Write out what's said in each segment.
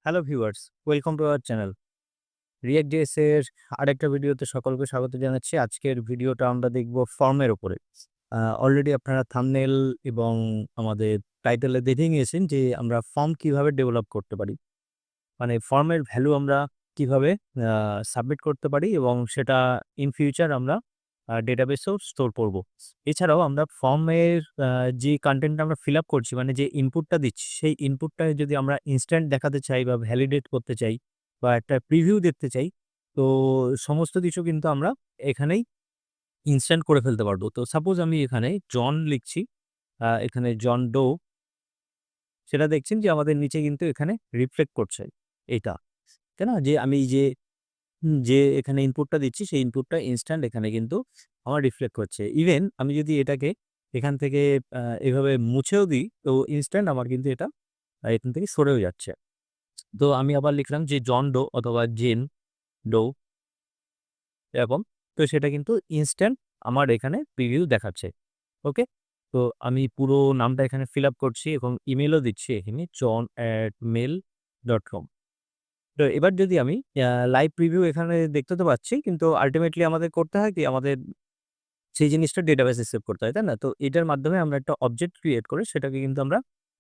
Hello viewers, welcome to our channel. React.js এর আরেকটা ভিডিওতে সকলকে স্বাগত জানাচ্ছি। আজকের ভিডিওটা আমরা দেখব ফর্মের উপরে। অলরেডি আপনারা থাম্বনেল এবং আমাদের টাইটেলে দেখে নিয়েছেন যে আমরা ফর্ম কিভাবে ডেভেলপ করতে পারি। মানে ফর্মের ভ্যালু আমরা কিভাবে আ সাবমিট করতে পারি এবং সেটা ইন ফিউচার আমরা ডেটাবেসেও স্টোর করব। এছাড়াও আমরা ফর্মের যে কনটেন্টটা আমরা ফিল আপ করছি মানে যে ইনপুটটা দিচ্ছি, সেই ইনপুটটা যদি আমরা ইনস্ট্যান্ট দেখাতে চাই বা ভ্যালিডেট করতে চাই বা একটা প্রিভিউ দেখতে চাই, তো সমস্ত কিছু কিন্তু আমরা এখানেই ইনস্ট্যান্ট করে ফেলতে পারবো। তো সাপোজ আমি এখানে জন লিখছি, এখানে জন ডো সেটা দেখছেন যে আমাদের নিচে কিন্তু এখানে রিফ্লেক্ট করছে এইটা। তাই না? যে আমি যে এখানে ইনপুটটা দিচ্ছি সেই ইনপুটটা ইনস্ট্যান্ট এখানে কিন্তু আমার রিফ্লেক্ট করছে। ইভেন আমি যদি এটাকে এখান থেকে এভাবে মুছেও দিই তো ইনস্ট্যান্ট আমার কিন্তু এটা এখান থেকে সরেও যাচ্ছে। তো আমি আবার লিখলাম যে জন ডো অথবা জেন ডো এরকম। তো সেটা কিন্তু ইনস্ট্যান্ট আমার এখানে প্রিভিউ দেখাচ্ছে। ওকে? তো আমি পুরো নামটা এখানে ফিল আপ করছি এবং ইমেইলও দিচ্ছি এখানে john@mail.com। তো এবার যদি আমি লাইভ প্রিভিউ এখানে দেখতে তো পাচ্ছি কিন্তু আল্টিমেটলি আমাদের করতে হয় কি? আমাদের সেই জিনিসটা ডেটাবেসে সেভ করতে হয়, তাই না? তো এটার মাধ্যমে আমরা একটা অবজেক্ট ক্রিয়েট করে সেটাকে কিন্তু আমরা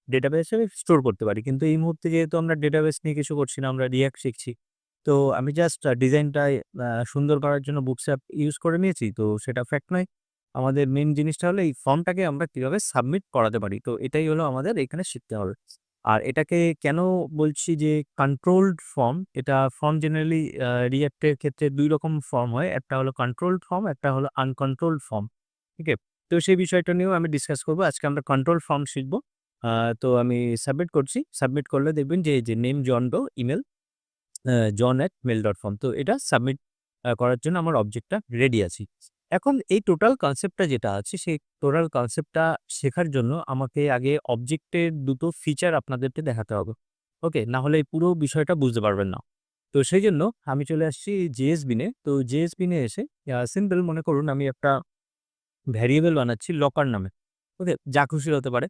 ডেটাবেসে স্টোর করতে পারি। কিন্তু এই মুহূর্তে যেহেতু আমরা ডেটাবেস নিয়ে কিছু করছি না, আমরা React শিখছি। তো আমি জাস্ট ডিজাইনটা সুন্দর করার জন্য বুটস্ট্র্যাপ ইউজ করে নিয়েছি। তো সেটা ফ্যাক্ট নয়। আমাদের মেইন জিনিসটা হলো এই ফর্মটাকে আমরা কিভাবে সাবমিট করাতে পারি। তো এটাই হলো আমাদের এখানে শিখতে হবে। আর এটাকে কেন বলছি যে কন্ট্রোলড ফর্ম, এটা ফর্ম জেনারেলি React এর ক্ষেত্রে ২ রকম ফর্ম হয়। একটা হলো কন্ট্রোলড ফর্ম, একটা হলো আনকন্ট্রোলড ফর্ম। ঠিক আছে? তো সেই বিষয়টা নিয়েও আমি ডিসকাস করব। আজকে আমরা কন্ট্রোল ফর্ম শিখব। আ তো আমি সাবমিট করছি। সাবমিট করলে দেখবেন যে এই যে name John Doe, email john@mail.com। তো এটা সাবমিট করার জন্য আমার অবজেক্টটা রেডি আছি। এখন এই টোটাল কনসেপ্টটা যেটা আছে, সেই টোটাল কনসেপ্টটা শেখার জন্য আমাকে আগে অবজেক্টের ২ টো ফিচার আপনাদেরকে দেখাতে হবে। ওকে? না হলে এই পুরো বিষয়টা বুঝতে পারবেন না। তো সেইজন্য আমি চলে আসছি JSBin এ। তো JSBin এ এসে সিম্পল মনে করুন আমি একটা ভ্যারিয়েবল বানাচ্ছি লকার নামে। ওকে? যা খুশি হতে পারে।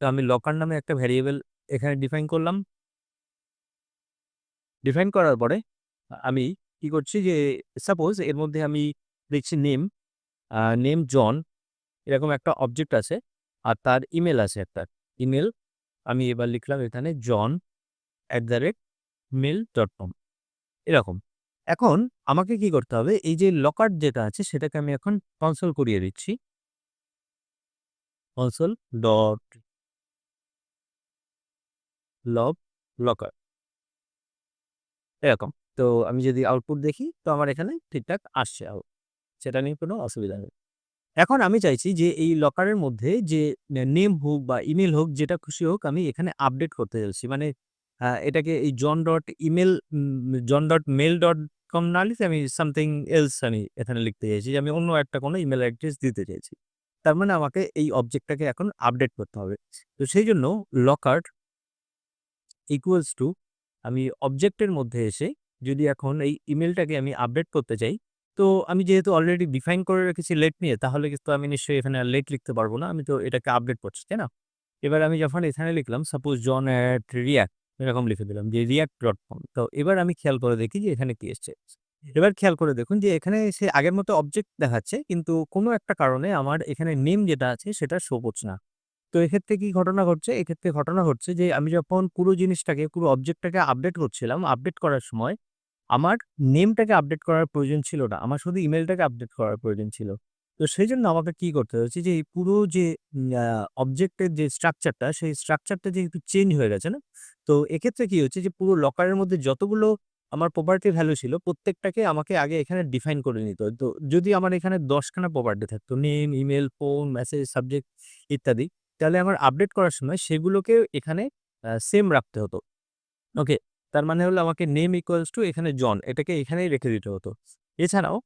তো আমি লকার নামে একটা ভ্যারিয়েবল এখানে ডিফাইন করলাম। ডিফাইন করার পরে আমি কি করছি যে সাপোজ এর মধ্যে আমি লিখছি নেম জন এরকম একটা অবজেক্ট আছে আর তার ইমেইল আছে একটা। ইমেইল আমি এবার লিখলাম এখানে john@mail.com এরকম। এখন আমাকে কি করতে হবে এই যে লকার যেটা আছে সেটাকে আমি এখন কনসোল করিয়ে দিচ্ছি। কনসোল ডট লগ লকার এরকম। তো আমি যদি আউটপুট দেখি তো আমার এখানে ঠিকঠাক আসছে সেটা নিয়ে কোনো অসুবিধা নেই। এখন আমি চাইছি যে এই লকারের মধ্যে যে নেম হোক বা ইমেইল হোক যেটা খুশি হোক আমি এখানে আপডেট করতে চাইছি। মানে এটাকে এই john.mail.com না লিখে আমি সামথিং এলস আমি এখানে লিখতে চাইছি যে আমি অন্য একটা কোনো ইমেইল অ্যাড্রেস দিতে চাইছি। তার মানে আমাকে এই অবজেক্টটাকে এখন আপডেট করতে হবে। তো সেইজন্য লকার ইকুয়ালস টু আমি অবজেক্টের মধ্যে এসে যদি এখন এই ইমেইলটাকে আমি আপডেট করতে চাই, তো আমি যেহেতু অলরেডি ডিফাইন করে রেখেছি লেট নিয়ে, তাহলে কিন্তু আমি নিশ্চয়ই এখানে আর লেট লিখতে পারব না। আমি তো এটাকে আপডেট করছি, তাই না? এবার আমি যখন এখানে লিখলাম সাপোজ john@react এরকম লিখে দিলাম যে react.com। তো এবার আমি খেয়াল করে দেখি যে এখানে কি এসছে। এবার খেয়াল করে দেখুন যে এখানে সে আগের মতো অবজেক্ট দেখাচ্ছে কিন্তু কোনো একটা কারণে আমার এখানে নেম যেটা আছে সেটা শো করছে না। তো এক্ষেত্রে কি ঘটনা ঘটছে? এক্ষেত্রে ঘটনা ঘটছে যে আমি যখন পুরো জিনিসটাকে, পুরো অবজেক্টটাকে আপডেট করছিলাম, আপডেট করার সময় আমার নেমটাকে আপডেট করার প্রয়োজন ছিল না। আমার শুধু ইমেইলটাকে আপডেট করার প্রয়োজন ছিল। তো সেজন্য আমাকে কি করতে হয়েছে যে এই পুরো যে অবজেক্টের যে স্ট্রাকচারটা, সেই স্ট্রাকচারটা যেহেতু চেঞ্জ হয়ে গেছে না? তো এক্ষেত্রে কি হচ্ছে যে পুরো লকারের মধ্যে যতগুলো আমার প্রপার্টি ভ্যালু ছিল প্রত্যেকটাকে আমাকে আগে এখানে ডিফাইন করে নিতে হতো। তো যদি আমার এখানে ১০ খানা প্রপার্টি থাকতো name, email, phone, message, subject ইত্যাদি। তাহলে আমার আপডেট করার সময় সেগুলোকে এখানে সেম রাখতে হতো। ওকে। তার মানে হলো আমাকে নেম ইকুয়ালস টু এখানে জন এটাকে এখানেই রেখে দিতে হতো। এছাড়াও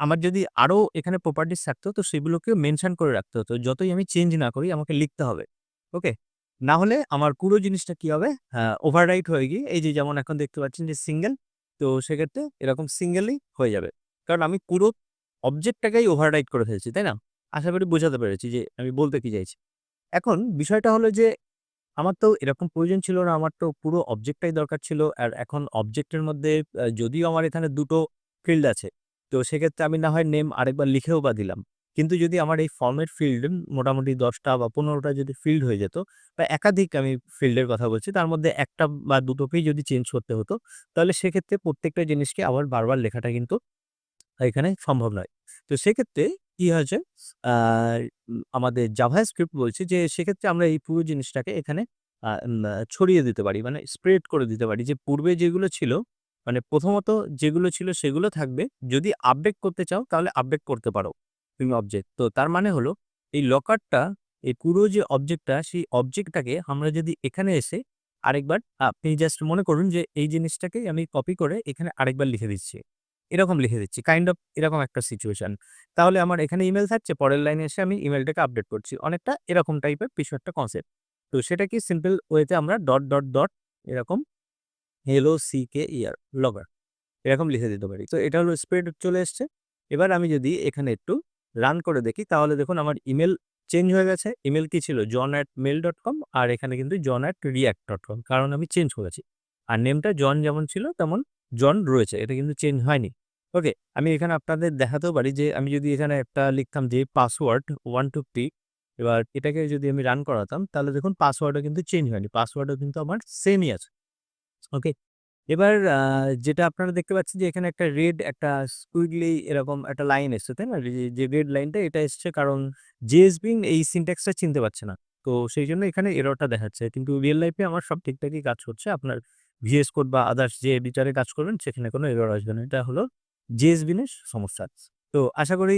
আমার যদি আরো এখানে প্রপার্টিজ থাকতো তো সেগুলোকেও মেনশন করে রাখতে হতো। যতই আমি চেঞ্জ না করি আমাকে লিখতে হবে। ওকে? না হলে আমার পুরো জিনিসটা কি হবে? ওভাররাইট হয়ে গিয়ে এই যে যেমন এখন দেখতে পাচ্ছেন যে সিঙ্গেল তো সেক্ষেত্রে এরকম সিঙ্গেলই হয়ে যাবে। কারণ আমি পুরো অবজেক্টটাকেই ওভাররাইট করে ফেলছি, তাই না? আশা করি বোঝাতে পেরেছি যে আমি বলতে কি চাইছি। এখন বিষয়টা হলো যে আমার তো এরকম প্রয়োজন ছিল না। আমার তো পুরো অবজেক্টটাই দরকার ছিল। আর এখন অবজেক্টের মধ্যে যদিও আমার এখানে ২ টো ফিল্ড আছে। তো সেক্ষেত্রে আমি না হয় নেম আরেকবার লিখেও বা দিলাম। কিন্তু যদি আমার এই ফর্মের ফিল্ড মোটামুটি ১০ টা বা ১৫ টা যদি ফিল্ড হয়ে যেত বা একাধিক আমি ফিল্ডের কথা বলছি, তার মধ্যে ১ টা বা ২ টোকেই যদি চেঞ্জ করতে হতো, তাহলে সেক্ষেত্রে প্রত্যেকটা জিনিসকে আবার বারবার লেখাটা কিন্তু এখানে সম্ভব নয়। তো সেক্ষেত্রে কি হয়েছে, আ আমাদের জাভাস্ক্রিপ্ট বলছে যে সেক্ষেত্রে আমরা এই পুরো জিনিসটাকে এখানে আ উম আ ছড়িয়ে দিতে পারি। মানে স্প্রেড করে দিতে পারি যে পূর্বে যেগুলো ছিল, মানে প্রথমত যেগুলো ছিল সেগুলো থাকবে। যদি আপডেট করতে চাও তাহলে আপডেট করতে পারো তুমি অবজেক্ট। তো তার মানে হলো এই লকারটা, এই পুরো যে অবজেক্টটা সেই অবজেক্টটাকে আমরা যদি এখানে এসে আরেকবার, আপনি জাস্ট মনে করুন যে এই জিনিসটাকেই আমি কপি করে এখানে আরেকবার লিখে দিচ্ছি। এরকম লিখে দিচ্ছি। কাইন্ড অফ এরকম একটা সিচুয়েশন। তাহলে আমার এখানে ইমেইল থাকছে, পরের লাইনে এসে আমি ইমেইলটাকে আপডেট করছি। অনেকটা এরকম টাইপের কিছু একটা কনসেপ্ট। তো সেটা কি সিম্পল ওয়েতে আমরা ডট এরকম LOCKER লগর এরকম লিখে দিতে পারি। তো এটা হলো স্প্রেড চলে এসছে। এবার আমি যদি এখানে একটু রান করে দেখি তাহলে দেখুন আমার ইমেইল চেঞ্জ হয়ে গেছে। ইমেইল কি ছিল? john@mail.com, আর এখানে কিন্তু john@react.com, কারণ আমি চেঞ্জ করেছি। আর নেমটা জন যেমন ছিল তেমন জন রয়েছে। এটা কিন্তু চেঞ্জ হয়নি। ওকে? আমি এখানে আপনাদের দেখাতেও পারি যে আমি যদি এখানে একটা লিখতাম যে পাসওয়ার্ড 123, এবার এটাকে যদি আমি রান করাতাম তাহলে দেখুন পাসওয়ার্ডও কিন্তু চেঞ্জ হয়নি। পাসওয়ার্ডও কিন্তু আমার সেমই আছে। ওকে? এবার যেটা আপনারা দেখতে পাচ্ছেন যে এখানে একটা রেড একটা স্কুইগলি এরকম একটা লাইন এসছে, তাই না? যে রেড লাইনটা এটা এসছে কারণ জেএসবিন এই সিনট্যাক্সটা চিনতে পারছে না। তো সেইজন্য এখানে এররটা দেখাচ্ছে। কিন্তু রিয়াল লাইফ এ আমার সব ঠিকঠাকই কাজ করছে। আপনার ভিএস কোড বা আদার্স যে এডিটর এ কাজ করবেন সেখানে কোনো এরর আসবে না। এটা হলো জেএসবিন এর সমস্যা। তো আশা করি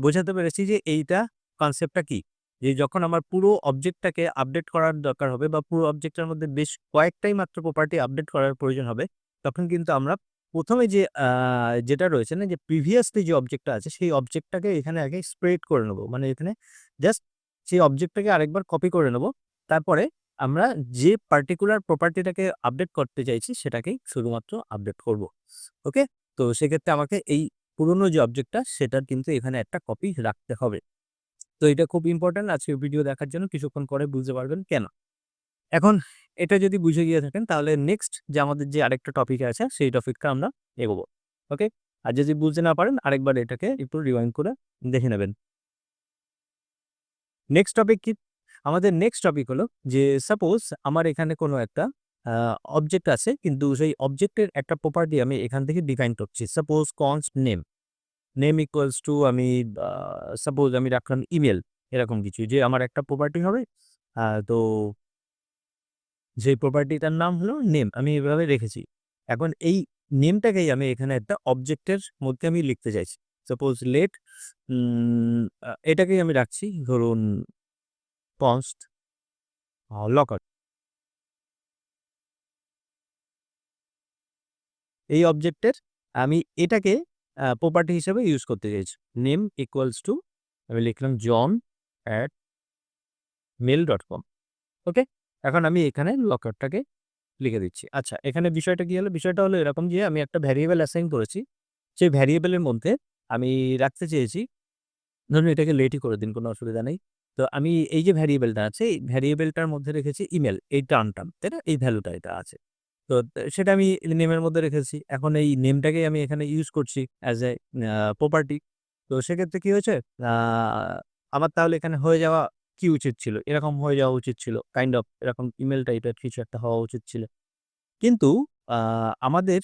বোঝাতে পেরেছি যে এইটা কনসেপ্টটা কি? যে যখন আমার পুরো অবজেক্টটাকে আপডেট করার দরকার হবে বা পুরো অবজেক্টের মধ্যে বেশ কয়েকটাই মাত্র প্রপার্টি আপডেট করার প্রয়োজন হবে, তখন কিন্তু আমরা ১ম এ যে যেটা রয়েছে না যে প্রিভিয়াসলি যে অবজেক্টটা আছে সেই অবজেক্টটাকে এখানে আগে স্প্রেড করে নেব। মানে এখানে জাস্ট সেই অবজেক্টটাকে আরেকবার কপি করে নেব। তারপরে আমরা যে পার্টিকুলার প্রপার্টিটাকে আপডেট করতে চাইছি সেটাকেই শুধুমাত্র আপডেট করব। ওকে? তো সেক্ষেত্রে আমাকে এই পুরনো যে অবজেক্টটা সেটার কিন্তু এখানে একটা কপি রাখতে হবে। তো এটা খুব ইম্পোর্টেন্ট। আজকের ভিডিও দেখার জন্য কিছুক্ষণ পরে বুঝতে পারবেন কেন। এখন এটা যদি বুঝে গিয়ে থাকেন তাহলে নেক্সট যে আমাদের যে আরেকটা টপিক আছে সেই টপিকটা আমরা এগোবো। ওকে? আর যদি বুঝতে না পারেন আরেকবার এটাকে একটু রিওয়াইন্ড করে দেখে নেবেন। নেক্সট টপিক কি? আমাদের নেক্সট টপিক হলো যে সাপোজ আমার এখানে কোনো একটা আ অবজেক্ট আছে কিন্তু সেই অবজেক্টের একটা প্রপার্টি আমি এখান থেকে ডিফাইন করছি। Suppose const name, name equals to আমি আ সাপোজ আমি রাখলাম ইমেইল, এরকম কিছু যে আমার একটা প্রপার্টি হবে। তো যে প্রপার্টিটার নাম হলো নেম। আমি এভাবে রেখেছি। এখন এই নেমটাকেই আমি এখানে একটা অবজেক্টের মধ্যে আমি লিখতে চাইছি। সাপোজ লেট উম আ এটাকেই আমি রাখছি ধরুন const লকার। এই অবজেক্টের আমি এটাকে প্রপার্টি হিসেবে ইউজ করতে চাইছি। নেম ইকুয়ালস টু আমি লিখলাম john@mail.com। ওকে? এখন আমি এখানে লকারটাকে লিখে দিচ্ছি। আচ্ছা, এখানে বিষয়টা কি হলো? বিষয়টা হলো এরকম যে আমি একটা ভ্যারিয়েবল অ্যাসাইন করেছি। সেই ভ্যারিয়েবলের মধ্যে আমি রাখতে চেয়েছি, ধরুন এটাকে লেটই করে দিন, কোনো অসুবিধা নেই। তো আমি এই যে ভ্যারিয়েবলটা আছে, এই ভ্যারিয়েবলটার মধ্যে রেখেছি ইমেইল, এই টার্মটা, তাই না? এই ভ্যালুটা এটা আছে। তো সেটা আমি নেমের মধ্যে রেখেছি। এখন এই নেমটাকেই আমি এখানে ইউজ করছি অ্যাজ এ প্রপার্টি। তো সেক্ষেত্রে কি হয়েছে? আ আমার তাহলে এখানে হয়ে যাওয়া কি উচিত ছিল? এরকম হয়ে যাওয়া উচিত ছিল। কাইন্ড অফ এরকম ইমেইল টাইপের কিছু একটা হওয়া উচিত ছিল। কিন্তু আ আমাদের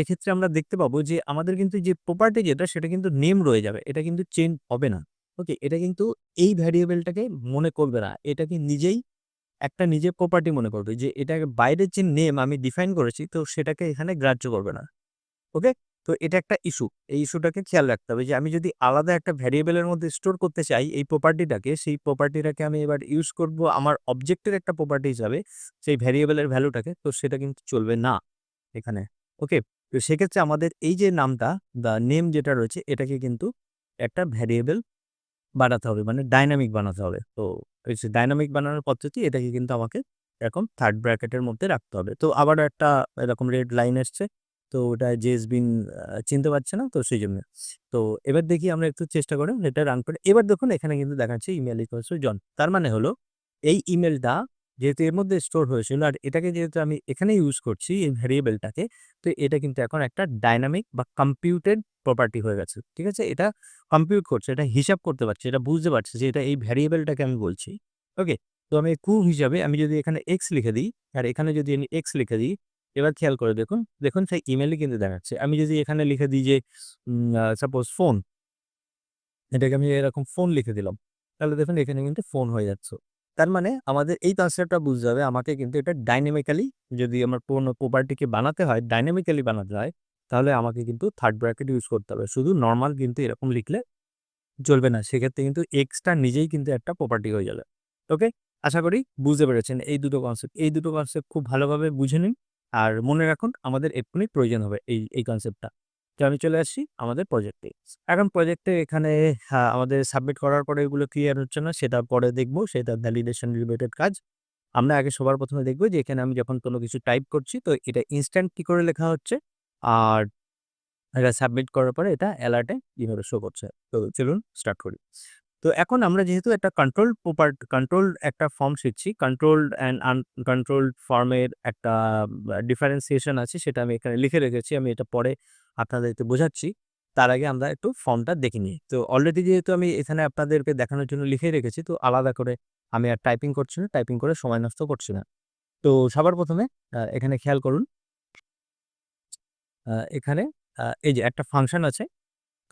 এক্ষেত্রে আমরা দেখতে পাবো যে আমাদের কিন্তু যে প্রপার্টি যেটা সেটা কিন্তু নেম রয়ে যাবে। এটা কিন্তু চেঞ্জ হবে না। ওকে? এটা কিন্তু এই ভ্যারিয়েবলটাকে মনে করবে না। এটাকে নিজেই একটা নিজের প্রপার্টি মনে করবে যে এটাকে বাইরের যে নেম আমি ডিফাইন করেছি তো সেটাকে এখানে গ্রাহ্য করবে না। ওকে? তো এটা একটা ইস্যু। এই ইস্যুটাকে খেয়াল রাখতে হবে যে আমি যদি আলাদা একটা ভ্যারিয়েবলের মধ্যে স্টোর করতে চাই এই প্রপার্টিটাকে, সেই প্রপার্টিটাকে আমি এবার ইউজ করব আমার অবজেক্টের একটা প্রপার্টি হিসাবে সেই ভ্যারিয়েবলের ভ্যালুটাকে, তো সেটা কিন্তু চলবে না এখানে। ওকে? তো সেক্ষেত্রে আমাদের এই যে নামটা বা নেম যেটা রয়েছে এটাকে কিন্তু একটা ভ্যারিয়েবল বানাতে হবে। মানে ডায়নামিক বানাতে হবে। তো এই যে ডায়নামিক বানানোর পদ্ধতি এটাকে কিন্তু আমাকে এরকম 3rd ব্র্যাকেটের মধ্যে রাখতে হবে। তো আবারও একটা এরকম রেড লাইন এসছে। তো ওটা জেএসবিন চিনতে পারছে না, তো সেইজন্য। তো এবার দেখি আমরা একটু চেষ্টা করে এটা রান করে। এবার দেখুন এখানে কিন্তু দেখাচ্ছে ইমেইল ইকুয়ালস টু জন। তার মানে হলো এই ইমেইলটা যেহেতু এর মধ্যে স্টোর হয়েছিল আর এটাকে যেহেতু আমি এখানে ইউজ করছি এই ভ্যারিয়েবলটাকে, তো এটা কিন্তু এখন একটা ডায়নামিক বা কম্পিউটেড প্রপার্টি হয়ে গেছে। ঠিক আছে? এটা কম্পিউট করছে, এটা হিসাব করতে পারছে, এটা বুঝতে পারছে যে এটা এই ভ্যারিয়েবলটাকে আমি বলছি। ওকে? তো আমি হিসাবে আমি যদি এখানে এক্স লিখে দিই আর এখানে যদি আমি এক্স লিখে দিই, এবার খেয়াল করে দেখুন, দেখুন সেই ইমেইলে কিন্তু দেখাচ্ছে। আমি যদি এখানে লিখে দিই যে সাপোজ ফোন, এটাকে আমি এরকম ফোন লিখে দিলাম। তাহলে দেখুন এখানে কিন্তু ফোন হয়ে যাচ্ছে। তার মানে আমাদের এই কনসেপ্টটা বুঝতে হবে আমাকে কিন্তু এটা ডাইনামিক্যালি যদি আমার কোনো প্রপার্টিকে বানাতে হয়, ডাইনামিক্যালি বানাতে হয়, তাহলে আমাকে কিন্তু থার্ড ব্র্যাকেট ইউজ করতে হবে। শুধু নরমাল কিন্তু এরকম লিখলে চলবে না। সেক্ষেত্রে কিন্তু এক্সটা নিজেই কিন্তু একটা প্রপার্টি হয়ে যাবে। ওকে? আশা করি বুঝতে পেরেছেন এই দুটো কনসেপ্ট। এই দুটো কনসেপ্ট খুব ভালোভাবে বুঝে নিন। আর মনে রাখুন আমাদের এক্ষুনি প্রয়োজন হবে এই কনসেপ্টটা। তো আমি চলে আসছি আমাদের প্রজেক্টে। এখন প্রজেক্টে এখানে আমাদের সাবমিট করার পরে এগুলো ক্লিয়ার হচ্ছে না সেটা পরে দেখব। সেটা ভ্যালিডেশন রিলেটেড কাজ। আমরা আগে সবার ১ম এ দেখব যে এখানে আমি যখন কোনো কিছু টাইপ করছি তো এটা ইনস্ট্যান্ট কি করে লেখা হচ্ছে আর এটা সাবমিট করার পরে এটা এলার্টে কিভাবে শো করছে। তো চলুন স্টার্ট করি। তো এখন আমরা যেহেতু একটা কন্ট্রোলড একটা ফর্ম শিখছি, কন্ট্রোলড অ্যান্ড আনকন্ট্রোলড ফর্মের একটা ডিফারেন্সিয়েশন আছে সেটা আমি এখানে লিখে রেখেছি। আমি এটা পরে আপনাদেরকে বোঝাচ্ছি। তার আগে আমরা একটু ফর্মটা দেখে নিই। তো অলরেডি যেহেতু আমি এখানে আপনাদেরকে দেখানোর জন্য লিখে রেখেছি তো আলাদা করে আমি আর টাইপিং করছি না, টাইপিং করে সময় নষ্ট করছি না। তো সবার ১ম এ এখানে খেয়াল করুন, এখানে এই যে একটা ফাংশন আছে।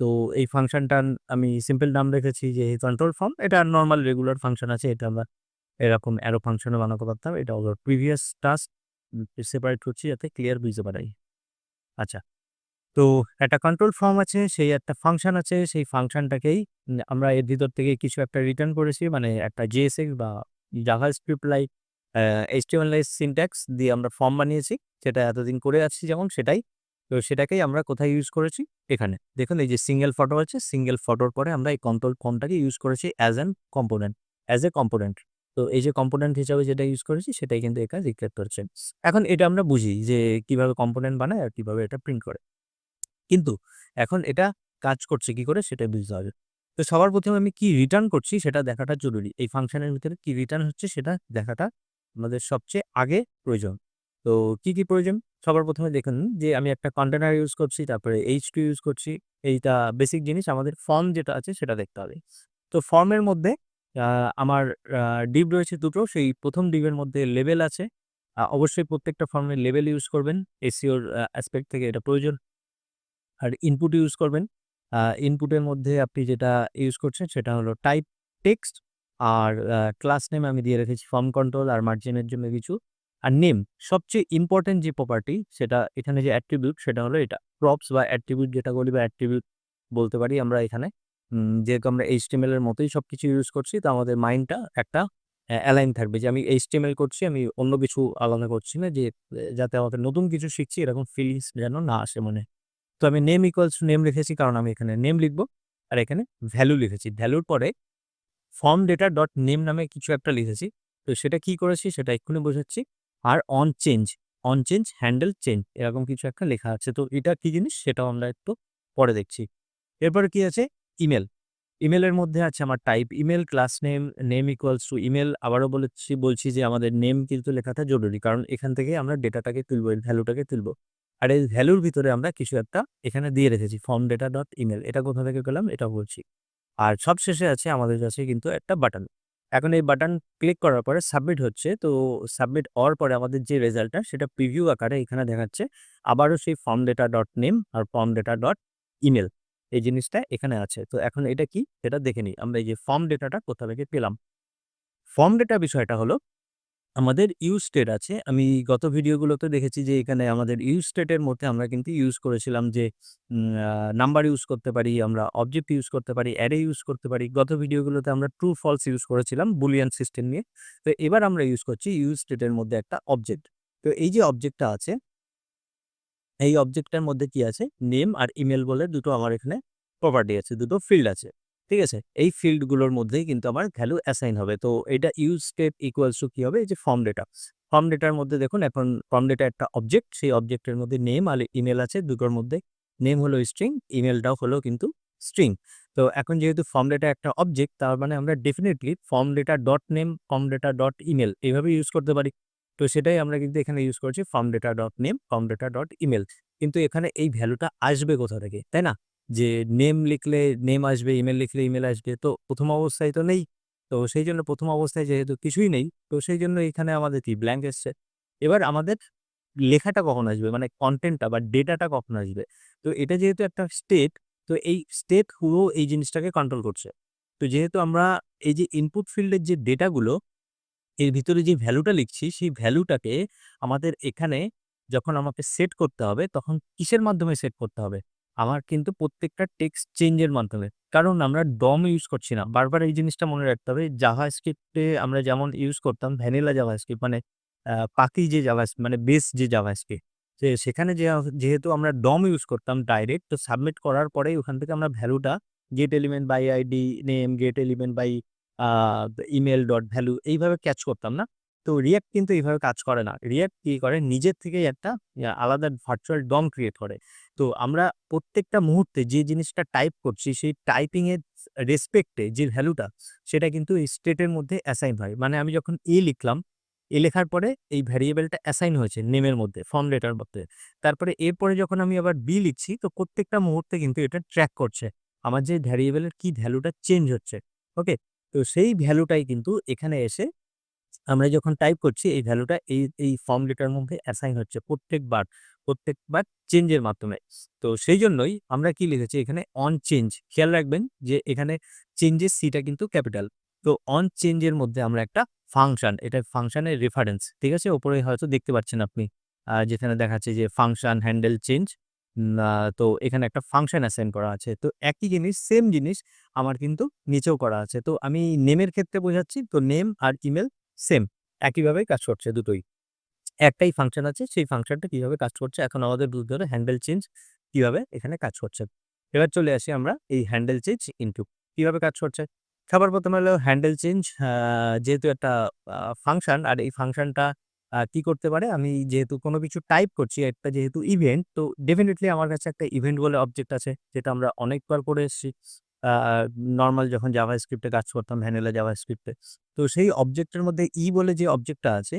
তো এই ফাংশনটার আমি সিম্পল নাম রেখেছি যে কন্ট্রোল ফর্ম। এটা নরমাল রেগুলার ফাংশন আছে। এটা আমরা এরকম অ্যারো ফাংশনও বানাতে পারতাম। এটা হলো প্রিভিয়াস টাস্ক সেপারেট করছি যাতে ক্লিয়ার বুঝতে পারাই। আচ্ছা। তো একটা কন্ট্রোল ফর্ম আছে, সেই একটা ফাংশন আছে। সেই ফাংশনটাকেই আমরা এর ভিতর থেকে কিছু একটা রিটার্ন করেছি। মানে একটা JSX বা জাভাস্ক্রিপ্ট লাইক HTML সিনট্যাক্স দিয়ে আমরা ফর্ম বানিয়েছি। সেটা এতদিন করে আসছি যেমন সেটাই। তো সেটাকেই আমরা কোথায় ইউজ করেছি? এখানে। দেখুন এই যে সিঙ্গেল ফটো আছে, সিঙ্গেল ফটোর পরে আমরা এই কন্ট্রোল ফর্মটাকে ইউজ করেছি অ্যাজ এ কম্পোনেন্ট। তো এই যে কম্পোনেন্ট হিসাবে যেটা ইউজ করেছি সেটাই কিন্তু এখানে রিফ্লেক্ট করছে। এখন এটা আমরা বুঝি যে কিভাবে কম্পোনেন্ট বানায় আর কিভাবে এটা প্রিন্ট করে। কিন্তু এখন এটা কাজ করছে কি করে সেটাই বুঝতে হবে। তো সবার ১ম এ আমি কি রিটার্ন করছি সেটা দেখাটা জরুরি। এই ফাংশনের ভিতরে কি রিটার্ন হচ্ছে সেটা দেখাটা আমাদের সবচেয়ে আগে প্রয়োজন। তো কি প্রয়োজন? সবার ১ম এ দেখুন যে আমি একটা কন্টেইনার ইউজ করছি, তারপরে H2 ইউজ করছি। এইটা বেসিক জিনিস আমাদের ফর্ম যেটা আছে সেটা দেখতে হবে। তো ফর্মের মধ্যে আ আমার আ ডিভ রয়েছে ২ টো। সেই ১ম ডিভের মধ্যে লেবেল আছে। অবশ্যই প্রত্যেকটা ফর্মে লেবেল ইউজ করবেন। SEO র অ্যাসপেক্ট থেকে এটা প্রয়োজন। আর ইনপুট ইউজ করবেন। ইনপুটের মধ্যে আপনি যেটা ইউজ করছেন সেটা হলো টাইপ টেক্সট আর ক্লাস নেম আমি দিয়ে রেখেছি ফর্ম কন্ট্রোল আর মার্জিনের জন্য কিছু। আর নেম সবচেয়ে ইম্পোর্টেন্ট যে প্রপার্টি সেটা এখানে যে অ্যাট্রিবিউট সেটা হলো এটা। প্রপস বা অ্যাট্রিবিউট যেটা বলি বা অ্যাট্রিবিউট বলতে পারি আমরা এখানে। যেহেতু আমরা HTML এর মতোই সবকিছু ইউজ করছি তো আমাদের মাইন্ডটা একটা অ্যালাইন থাকবে যে আমি HTML করছি, আমি অন্য কিছু আলাদা করছি না যে যাতে আমাদের নতুন কিছু শিখছি এরকম ফিলিংস যেন না আসে মনে। তো আমি নেম ইকুয়ালস টু নেম রেখেছি কারণ আমি এখানে নেম লিখব। আর এখানে ভ্যালু লিখেছি। ভ্যালুর পরে ফর্ম ডেটা ডট নেম নামে কিছু একটা লিখেছি। তো সেটা কি করেছি সেটা এক্ষুনি বোঝাচ্ছি। আর অন চেঞ্জ হ্যান্ডেল চেঞ্জ এরকম কিছু একটা লেখা আছে। তো এটা কি জিনিস সেটাও আমরা একটু পরে দেখছি। এরপরে কি আছে? ইমেল। ইমেইলের মধ্যে আছে আমার type email, class name, name equals to email. আবারও বলছি যে আমাদের নেম কিন্তু লেখাটা জরুরি। কারণ এখান থেকে আমরা ডেটাটাকে তুলবো, এই ভ্যালুটাকে তুলবো। আর এই ভ্যালুর ভিতরে আমরা কিছু একটা এখানে দিয়ে রেখেছি ফর্ম ডেটা ডট ইমেইল। এটা কোথা থেকে পেলাম এটাও বলছি। আর সবশেষে আছে আমাদের কাছে কিন্তু একটা বাটন। এখন এই বাটন ক্লিক করার পরে সাবমিট হচ্ছে। তো সাবমিট হওয়ার পরে আমাদের যে রেজাল্টটা সেটা প্রিভিউ আকারে এখানে দেখাচ্ছে। আবারও সেই ফর্ম ডেটা ডট নেম আর ফর্ম ডেটা ডট ইমেইল এই জিনিসটা এখানে আছে। তো এখন এটা কি সেটা দেখে নিই। আমরা এই যে ফর্ম ডেটাটা কোথা থেকে পেলাম। ফর্ম ডেটা বিষয়টা হলো আমাদের ইউজ স্টেট আছে। আমি গত ভিডিওগুলোতে দেখেছি যে এখানে আমাদের ইউজ স্টেটের মধ্যে আমরা কিন্তু ইউজ করেছিলাম যে নাম্বার ইউজ করতে পারি, আমরা অবজেক্ট ইউজ করতে পারি, অ্যারে ইউজ করতে পারি। গত ভিডিওগুলোতে আমরা ট্রু ফলস ইউজ করেছিলাম বুলিয়ান সিস্টেম নিয়ে। তো এবার আমরা ইউজ করছি ইউজ স্টেটের মধ্যে একটা অবজেক্ট। তো এই যে অবজেক্টটা আছে এই অবজেক্টটার মধ্যে কি আছে? নেম আর ইমেইল বলে দুটো আমার এখানে প্রপার্টি আছে, দুটো ফিল্ড আছে। ঠিক আছে? এই ফিল্ডগুলোর মধ্যেই কিন্তু আমার ভ্যালু অ্যাসাইন হবে। তো এটা ইউজ স্টেট ইকুয়ালস টু কি হবে? এই যে ফর্ম ডেটা। ফর্ম ডেটার মধ্যে দেখুন এখন ফর্ম ডেটা একটা অবজেক্ট, সেই অবজেক্টের মধ্যে নেম আর ইমেইল আছে দুটোর মধ্যে। নেম হলো স্ট্রিং, ইমেইলটাও হলো কিন্তু স্ট্রিং। তো এখন যেহেতু ফর্ম ডেটা একটা অবজেক্ট, তার মানে আমরা definitely form data dot name, form data dot email এইভাবে ইউজ করতে পারি। তো সেটাই আমরা কিন্তু এখানে ইউজ করছি form data dot name, form data dot email. কিন্তু এখানে এই ভ্যালুটা আসবে কোথা থেকে, তাই না? যে নেম লিখলে নেম আসবে, ইমেল লিখলে ইমেল আসবে। তো প্রথম অবস্থায় তো নেই। তো সেইজন্য প্রথম অবস্থায় যেহেতু কিছুই নেই, তো সেইজন্য এখানে আমাদের কি ব্ল্যাংক এসছে। এবার আমাদের লেখাটা কখন আসবে? মানে কনটেন্টটা বা ডেটাটা কখন আসবে? তো এটা যেহেতু একটা স্টেট, তো এই স্টেট পুরো এই জিনিসটাকে কন্ট্রোল করছে। তো যেহেতু আমরা এই যে ইনপুট ফিল্ডের যে ডেটাগুলো, এর ভিতরে যে ভ্যালুটা লিখছি, সেই ভ্যালুটাকে আমাদের এখানে যখন আমাকে সেট করতে হবে, তখন কিসের মাধ্যমে সেট করতে হবে? আমার কিন্তু প্রত্যেকটা টেক্সট চেঞ্জ এর মাধ্যমে। কারণ আমরা ডম ইউজ করছি না। বারবার এই জিনিসটা মনে রাখতে হবে। জাভাস্ক্রিপ্ট এ আমরা যেমন ইউজ করতাম ভ্যানিলা জাভাস্ক্রিপ্ট মানে পাতি যে মানে বেস যে জাভাস্ক্রিপ্ট। সেখানে যেহেতু আমরা ডম ইউজ করতাম ডাইরেক্ট, তো সাবমিট করার পরেই ওখান থেকে আমরা ভ্যালুটা get element by ID name, get element by uh email dot value এইভাবে ক্যাচ করতাম না। তো React কিন্তু এইভাবে কাজ করে না। React কি করে নিজের থেকেই একটা আলাদা ভার্চুয়াল DOM ক্রিয়েট করে। তো আমরা প্রত্যেকটা মুহূর্তে যে জিনিসটা টাইপ করছি সেই টাইপিং এর রেসপেক্ট এ যে ভ্যালুটা সেটা কিন্তু এই স্টেট এর মধ্যে অ্যাসাইন হয়। মানে আমি যখন লিখলাম, লেখার পরে এই ভ্যারিয়েবলটা অ্যাসাইন হয়েছে নেমের মধ্যে, ফর্ম লেটার মধ্যে। তারপরে এরপরে যখন আমি আবার লিখছি তো প্রত্যেকটা মুহূর্তে কিন্তু এটা ট্র্যাক করছে। আমার যে ভ্যারিয়েবলের কি ভ্যালুটা চেঞ্জ হচ্ছে। ওকে? তো সেই ভ্যালুটাই কিন্তু এখানে এসে আমরা যখন টাইপ করছি এই ভ্যালুটা এই ফর্ম ডেটার মধ্যে অ্যাসাইন হচ্ছে প্রত্যেকবার চেঞ্জের মাধ্যমে। তো সেইজন্যই আমরা কি লিখেছি এখানে অন চেঞ্জ। খেয়াল রাখবেন যে এখানে চেঞ্জের সিটা কিন্তু ক্যাপিটাল। তো অন চেঞ্জ এর মধ্যে আমরা একটা ফাংশন, এটা ফাংশনের রেফারেন্স। ঠিক আছে? উপরে হয়তো দেখতে পাচ্ছেন আপনি। যেখানে দেখাচ্ছে যে ফাংশন হ্যান্ডেল চেঞ্জ। তো এখানে একটা ফাংশন অ্যাসাইন করা আছে। তো একই জিনিস, সেম জিনিস আমার কিন্তু নিচেও করা আছে। তো আমি নেমের ক্ষেত্রে বোঝাচ্ছি। তো নেম আর ইমেল সেম একইভাবে কাজ করছে দুটোই। একটাই ফাংশন আছে, সেই ফাংশনটা কিভাবে কাজ করছে এখন আমাদের বুঝতে হবে হ্যান্ডেল চেঞ্জ কিভাবে এখানে কাজ করছে। এবার চলে আসি আমরা এই হ্যান্ডেল চেঞ্জ ইনটু কিভাবে কাজ করছে। সবার ১ম হলো হ্যান্ডেল চেঞ্জ যেহেতু একটা ফাংশন আর এই ফাংশনটা কি করতে পারে আমি যেহেতু কোনো কিছু টাইপ করছি একটা যেহেতু ইভেন্ট তো ডেফিনিটলি আমার কাছে একটা ইভেন্ট বলে অবজেক্ট আছে যেটা আমরা অনেকবার করে এসেছি। আ নরমাল যখন জাভাস্ক্রিপ্ট এ কাজ করতাম ভ্যানিলা জাভাস্ক্রিপ্ট এ। তো সেই অবজেক্টের মধ্যে বলে যে অবজেক্টটা আছে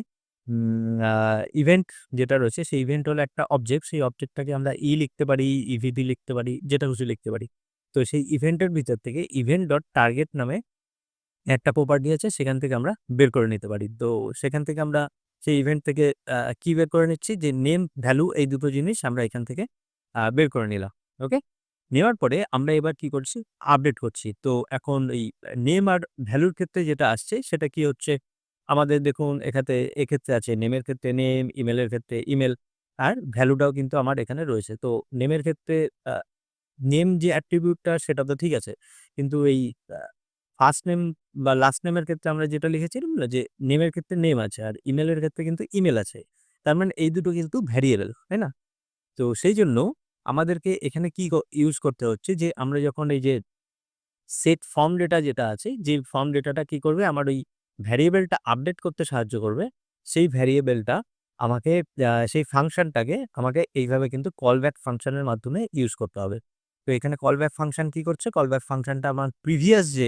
ইভেন্ট যেটা রয়েছে সেই ইভেন্ট হলো একটা অবজেক্ট। সেই অবজেক্টটাকে আমরা লিখতে পারি, ইভিডি লিখতে পারি, যেটা খুশি লিখতে পারি। তো সেই ইভেন্টের ভিতর থেকে ইভেন্ট ডট টার্গেট নামে একটা প্রপার্টি আছে সেখান থেকে আমরা বের করে নিতে পারি। তো সেখান থেকে আমরা সেই ইভেন্ট থেকে কি বের করে নিচ্ছি যে নেম, ভ্যালু এই দুটো জিনিস আমরা এখান থেকে বের করে নিলাম। ওকে? নেওয়ার পরে আমরা এবার কি করছি? আপডেট করছি। তো এখন এই নেম আর ভ্যালুর ক্ষেত্রে যেটা আসছে সেটা কি হচ্ছে? আমাদের দেখুন এক্ষেত্রে আছে নেমের ক্ষেত্রে নেম, ইমেইলের ক্ষেত্রে ইমেইল আর ভ্যালুটাও কিন্তু আমার এখানে রয়েছে। তো নেমের ক্ষেত্রে আ নেম যে অ্যাট্রিবিউট টা সেটা তো ঠিক আছে। কিন্তু এই আ ফার্স্ট নেম বা লাস্ট নেমের ক্ষেত্রে আমরা যেটা লিখেছিলাম না যে নেমের ক্ষেত্রে নেম আছে আর ইমেইলের ক্ষেত্রে কিন্তু ইমেইল আছে। তার মানে এই দুটো কিন্তু ভ্যারিয়েবল, তাই না? তো সেইজন্য আমাদেরকে এখানে কি ইউজ করতে হচ্ছে যে আমরা যখন এই যে সেট ফর্ম ডেটা যেটা আছে, যে ফর্ম ডেটাটা কি করবে আমার ওই ভ্যারিয়েবলটা আপডেট করতে সাহায্য করবে। সেই ভ্যারিয়েবলটা আমাকে সেই ফাংশনটাকে আমাকে এইভাবে কিন্তু কল ব্যাক ফাংশনের মাধ্যমে ইউজ করতে হবে। তো এখানে কল ব্যাক ফাংশন কি করছে? কল ব্যাক ফাংশনটা আমার প্রিভিয়াস যে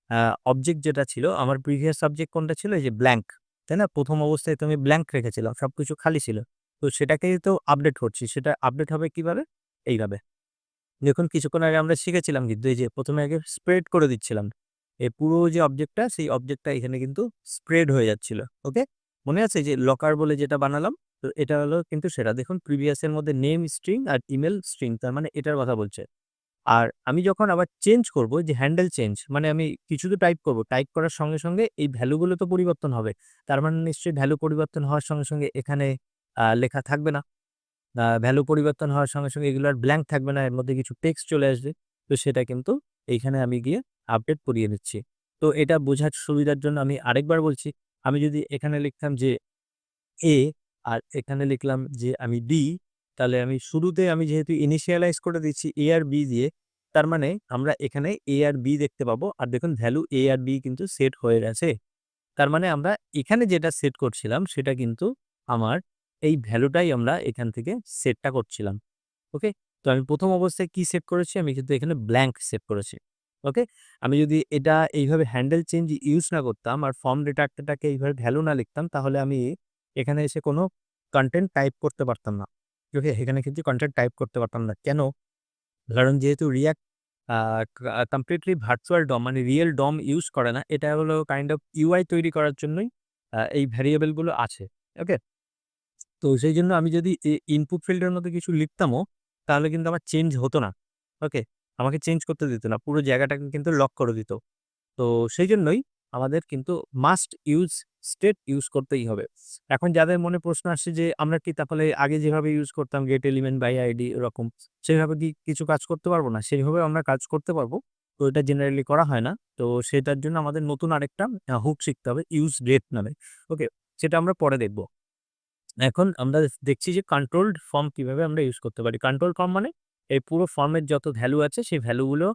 আ অবজেক্ট যেটা ছিল, আমার প্রিভিয়াস সাবজেক্ট কোনটা ছিল? এই যে ব্ল্যাংক, তাই না? প্রথম অবস্থায় তো আমি ব্ল্যাংক রেখেছিলাম। সবকিছু খালি ছিল। তো সেটাকেই তো আপডেট করছি। সেটা আপডেট হবে কিভাবে? এইভাবে। দেখুন কিছুক্ষণ আগে আমরা শিখেছিলাম কিন্তু এই যে ১ম এ আগে স্প্রেড করে দিচ্ছিলাম। এই পুরো যে অবজেক্টটা সেই অবজেক্টটা এখানে কিন্তু স্প্রেড হয়ে যাচ্ছিল। ওকে? মনে আছে যে লকার বলে যেটা বানালাম? তো এটা হলো কিন্তু সেটা। দেখুন প্রিভিয়াস এর মধ্যে নেম স্ট্রিং আর ইমেইল স্ট্রিং তার মানে এটার কথা বলছে। আর আমি যখন আবার চেঞ্জ করব যে হ্যান্ডেল চেঞ্জ মানে আমি কিছু তো টাইপ করব। টাইপ করার সঙ্গে এই ভ্যালু গুলো তো পরিবর্তন হবে। তার মানে নিশ্চয়ই ভ্যালু পরিবর্তন হওয়ার সঙ্গে এখানে লেখা থাকবে না। ভ্যালু পরিবর্তন হওয়ার সঙ্গে এগুলো আর ব্ল্যাংক থাকবে না। এর মধ্যে কিছু টেক্সট চলে আসবে। তো সেটা কিন্তু এইখানে আমি গিয়ে আপডেট করিয়ে নিচ্ছি। তো এটা বোঝার সুবিধার জন্য আমি আরেকবার বলছি। আমি যদি এখানে লিখতাম যে A আর এখানে লিখলাম যে আমি D, তাহলে আমি শুরুতে আমি যেহেতু initialize করে দিচ্ছি A আর B দিয়ে, তার মানে আমরা এখানে A আর B দেখতে পাবো। আর দেখুন ভ্যালু A আর B কিন্তু সেট হয়ে গেছে। তার মানে আমরা এখানে যেটা সেট করছিলাম সেটা কিন্তু আমার এই ভ্যালুটাই আমরা এখান থেকে সেটটা করছিলাম। ওকে? তো আমি ১ম অবস্থায় কি সেট করেছি? আমি কিন্তু এখানে ব্ল্যাংক সেট করেছি। ওকে? আমি যদি এটা এইভাবে হ্যান্ডেল চেঞ্জ ইউজ না করতাম আর ফর্ম ডেটাটাকে এইভাবে ভ্যালু না লিখতাম, তাহলে আমি এখানে এসে কোনো কনটেন্ট টাইপ করতে পারতাম না। ওকে? এখানে কিন্তু কনটেন্ট টাইপ করতে পারতাম না। কেন? কারণ যেহেতু React আ কমপ্লিটলি ভার্চুয়াল ডম মানে রিয়েল ডম ইউজ করে না। এটা হলো কাইন্ড অফ UI তৈরি করার জন্যই এই ভেরিয়েবল গুলো আছে। ওকে? তো সেইজন্য আমি যদি ইনপুট ফিল্ডের মধ্যে কিছু লিখতামও, তাহলে কিন্তু আমার চেঞ্জ হতো না। ওকে? আমাকে চেঞ্জ করতে দিত না। পুরো জায়গাটাকে কিন্তু লক করে দিত। তো সেইজন্যই আমাদের কিন্তু মাস্ট ইউজ স্টেট ইউজ করতেই হবে। এখন যাদের মনে প্রশ্ন আসছে যে আমরা কি তাহলে আগে যেভাবে ইউজ করতাম গেট এলিমেন্ট বাই আইডি ওরকম, সেভাবে কি কিছু কাজ করতে পারবো না? সেইভাবে আমরা কাজ করতে পারবো। তো এটা জেনারেলি করা হয় না। তো সেটার জন্য আমাদের নতুন আরেকটা হুক শিখতে হবে ইউজ ডেট নামে। ওকে? সেটা আমরা পরে দেখব। এখন আমরা দেখছি যে কন্ট্রোলড ফর্ম কিভাবে আমরা ইউজ করতে পারি। কন্ট্রোল ফর্ম মানে এই পুরো ফর্মের যত ভ্যালু আছে সেই ভ্যালুগুলো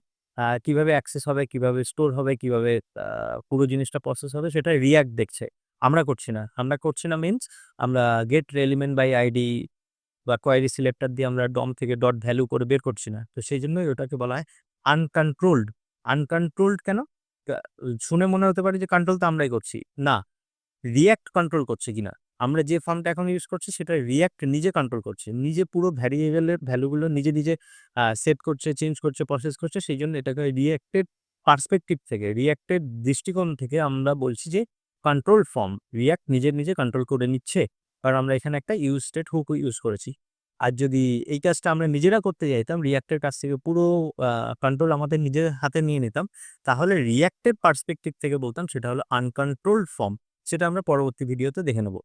কিভাবে অ্যাক্সেস হবে, কিভাবে স্টোর হবে, কিভাবে আ পুরো জিনিসটা প্রসেস হবে সেটা React দেখছে। আমরা করছি না। আমরা করছি না মিনস আমরা গেট এলিমেন্ট বাই আইডি বা কোয়েরি সিলেক্টর দিয়ে আমরা ডম থেকে ডট ভ্যালু করে বের করছি না। তো সেইজন্যই ওটাকে বলা হয় আনকন্ট্রোলড। আনকন্ট্রোলড কেন? কা শুনে মনে হতে পারে যে কন্ট্রোল তো আমরাই করছি। না। React কন্ট্রোল করছে কিনা। আমরা যে ফর্মটা এখন ইউজ করছি সেটা React নিজে কন্ট্রোল করছে। নিজে পুরো ভ্যারিয়েবলের ভ্যালুগুলো নিজে সেট করছে, চেঞ্জ করছে, প্রসেস করছে। সেইজন্য এটাকে React এর পার্সপেক্টিভ থেকে, React এর দৃষ্টিকোণ থেকে আমরা বলছি যে কন্ট্রোল ফর্ম। React নিজে কন্ট্রোল করে নিচ্ছে। কারণ আমরা এখানে একটা ইউজ স্টেট হুক ইউজ করেছি। আর যদি এই কাজটা আমরা নিজেরা করতে যাইতাম, React এর কাছ থেকে পুরো আ কন্ট্রোল আমাদের নিজের হাতে নিয়ে নিতাম, তাহলে React এর পার্সপেক্টিভ থেকে বলতাম সেটা হলো আনকন্ট্রোলড ফর্ম। সেটা আমরা পরবর্তী ভিডিওতে দেখে নেব।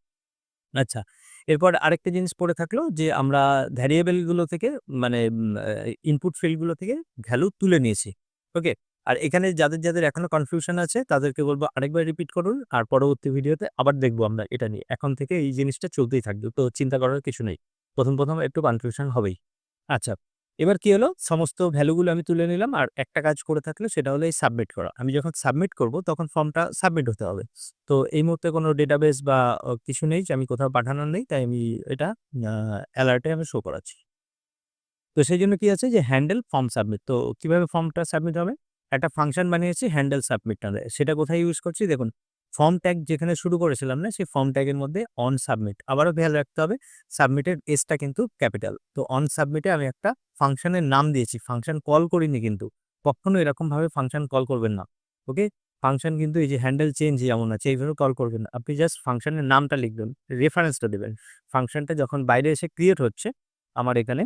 আচ্ছা, এরপর আরেকটা জিনিস পড়ে থাকলো যে আমরা ভ্যারিয়েবল গুলো থেকে মানে ইনপুট ফিল্ড গুলো থেকে ভ্যালু তুলে নিয়েছি। ওকে? আর এখানে যাদের এখনো কনফিউশন আছে তাদেরকে বলব আরেকবার রিপিট করুন। আর পরবর্তী ভিডিওতে আবার দেখব আমরা এটা নিয়ে। এখন থেকে এই জিনিসটা চলতেই থাকবে। তো চিন্তা করার কিছু নেই। ১ম একটু কনফিউশন হবেই। আচ্ছা, এবার কি হলো? সমস্ত ভ্যালুগুলো আমি তুলে নিলাম। আর একটা কাজ করে থাকলে সেটা হলো এই সাবমিট করা। আমি যখন সাবমিট করব তখন ফর্মটা সাবমিট হতে হবে। তো এই মুহূর্তে কোনো ডেটাবেস বা কিছু নেই যে আমি কোথাও পাঠানোর নেই। তাই আমি এটা আ এলার্টে আমি শো করাচ্ছি। তো সেইজন্য কি আছে যে হ্যান্ডেল ফর্ম সাবমিট। তো কিভাবে ফর্মটা সাবমিট হবে? একটা ফাংশন বানিয়েছি হ্যান্ডেল সাবমিট নামে। সেটা কোথায় ইউজ করছি দেখুন। ফর্ম ট্যাগ যেখানে শুরু করেছিলাম না? সেই ফর্ম ট্যাগের মধ্যে অন সাবমিট। আবারও খেয়াল রাখতে হবে সাবমিটের এসটা কিন্তু ক্যাপিটাল। তো অন সাবমিটে আমি একটা ফাংশনের নাম দিয়েছি। ফাংশন কল করিনি কিন্তু। কখনো এরকমভাবে ফাংশন কল করবেন না। ওকে? ফাংশন কিন্তু এই যে হ্যান্ডেল চেঞ্জ যেমন আছে এইভাবে কল করবেন না। আপনি জাস্ট ফাংশনের নামটা লিখবেন, রেফারেন্সটা দিবেন। ফাংশনটা যখন বাইরে এসে ক্রিয়েট হচ্ছে আমার এখানে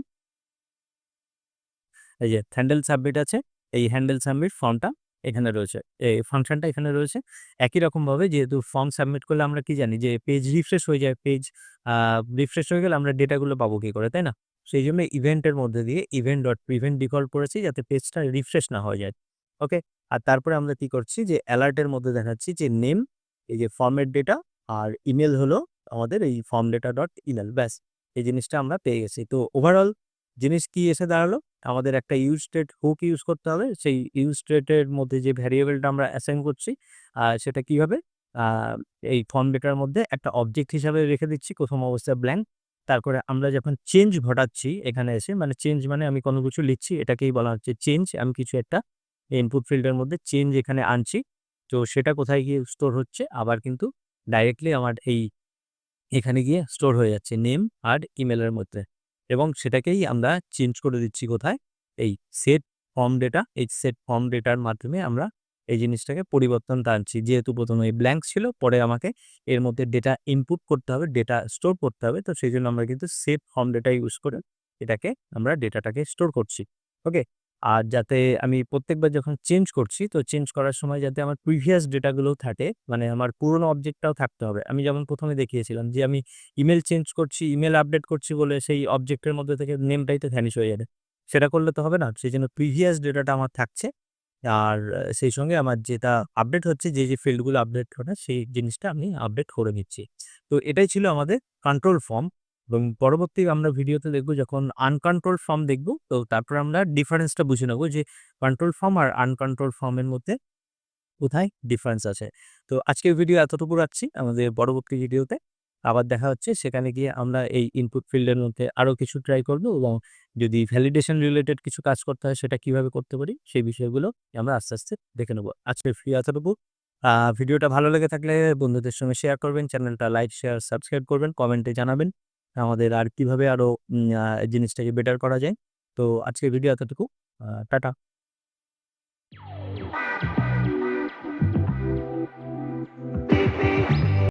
এই যে হ্যান্ডেল সাবমিট আছে। এই হ্যান্ডেল সাবমিট ফর্মটা এখানে রয়েছে। এই ফাংশনটা এখানে রয়েছে। একই রকমভাবে যেহেতু ফর্ম সাবমিট করলে আমরা কি জানি যে পেজ রিফ্রেশ হয়ে যায়। পেজ আ রিফ্রেশ হয়ে গেলে আমরা ডেটাগুলো পাবো কি করে, তাই না? সেইজন্য ইভেন্টের মধ্যে দিয়ে ইভেন্ট ডট প্রিভেন্ট ডিফল্ট করেছি যাতে পেজটা রিফ্রেশ না হয়ে যায়। ওকে? আর তারপরে আমরা কি করছি যে এলার্টের মধ্যে দেখাচ্ছি যে নেম, এই যে ফর্মের ডেটা আর ইমেইল হলো আমাদের এই ফর্ম ডেটা ডট ইমেইল ব্যাস। এই জিনিসটা আমরা পেয়ে গেছি। তো ওভারঅল জিনিস কি এসে দাঁড়ালো? আমাদের একটা ইউজ স্টেট হুক ইউজ করতে হবে। সেই ইউজ স্টেট এর মধ্যে যে ভ্যারিয়েবলটা আমরা অ্যাসাইন করছি, সেটা কি হবে? আ এই ফর্ম ডেটার মধ্যে একটা অবজেক্ট হিসাবে রেখে দিচ্ছি ১ম অবস্থায় ব্ল্যাংক। তারপরে আমরা যখন চেঞ্জ ঘটাচ্ছি এখানে এসে মানে চেঞ্জ মানে আমি কোনো কিছু লিখছি এটাকেই বলা হচ্ছে চেঞ্জ। আমি কিছু একটা ইনপুট ফিল্ড এর মধ্যে চেঞ্জ এখানে আনছি। তো সেটা কোথায় গিয়ে স্টোর হচ্ছে? আবার কিন্তু ডাইরেক্টলি আমার এই এখানে গিয়ে স্টোর হয়ে যাচ্ছে নেম আর ইমেইলের মধ্যে এবং সেটাকেই আমরা চেঞ্জ করে দিচ্ছি কোথায়? এই সেট ফর্ম ডেটা, এই সেট ফর্ম ডেটার মাধ্যমে আমরা এই জিনিসটাকে পরিবর্তনটা আনছি। যেহেতু ১ম এ ব্ল্যাংক ছিল, পরে আমাকে এর মধ্যে ডেটা ইনপুট করতে হবে, ডেটা স্টোর করতে হবে। তো সেইজন্য আমরা কিন্তু সেট ফর্ম ডেটা ইউজ করে এটাকে আমরা ডেটাটাকে স্টোর করছি। ওকে? আর যাতে আমি প্রত্যেকবার যখন চেঞ্জ করছি, তো চেঞ্জ করার সময় যাতে আমার প্রিভিয়াস ডেটাগুলোও থাকে, মানে আমার পুরনো অবজেক্টটাও থাকতে হবে। আমি যেমন ১ম এ দেখিয়েছিলাম যে আমি ইমেইল চেঞ্জ করছি, ইমেইল আপডেট করছি বলে সেই অবজেক্টের মধ্যে থেকে নেমটাই তো ভ্যানিশ হয়ে যাবে। সেটা করলে তো হবে না। সেজন্য প্রিভিয়াস ডেটাটা আমার থাকছে। আর সেই সঙ্গে আমার যেটা আপডেট হচ্ছে যে ফিল্ডগুলো আপডেট করা সেই জিনিসটা আমি আপডেট করে নিচ্ছি। তো এটাই ছিল আমাদের কন্ট্রোল ফর্ম এবং পরবর্তী আমরা ভিডিওতে দেখব যখন আনকন্ট্রোলড ফর্ম দেখব, তো তারপরে আমরা ডিফারেন্সটা বুঝে নেব যে কন্ট্রোল ফর্ম আর আনকন্ট্রোলড ফর্মের মধ্যে কোথায় ডিফারেন্স আছে। তো আজকের ভিডিও এতটুকু রাখছি। আমাদের পরবর্তী ভিডিওতে আবার দেখা হচ্ছে সেখানে গিয়ে আমরা এই ইনপুট ফিল্ডের মধ্যে আরো কিছু ট্রাই করব এবং যদি ভ্যালিডেশন রিলেটেড কিছু কাজ করতে হয় সেটা কিভাবে করতে পারি সেই বিষয়গুলো আমরা আস্তে, আস্তে দেখে নেব। আজকে ফ্রি এতটুকু। ভিডিওটা ভালো লেগে থাকলে বন্ধুদের সঙ্গে শেয়ার করবেন, চ্যানেলটা লাইক, শেয়ার, সাবস্ক্রাইব করবেন, কমেন্টে জানাবেন আমাদের আর কিভাবে আরো জিনিসটাকে বেটার করা যায়। তো আজকের ভিডিও এতটুকু। টাটা।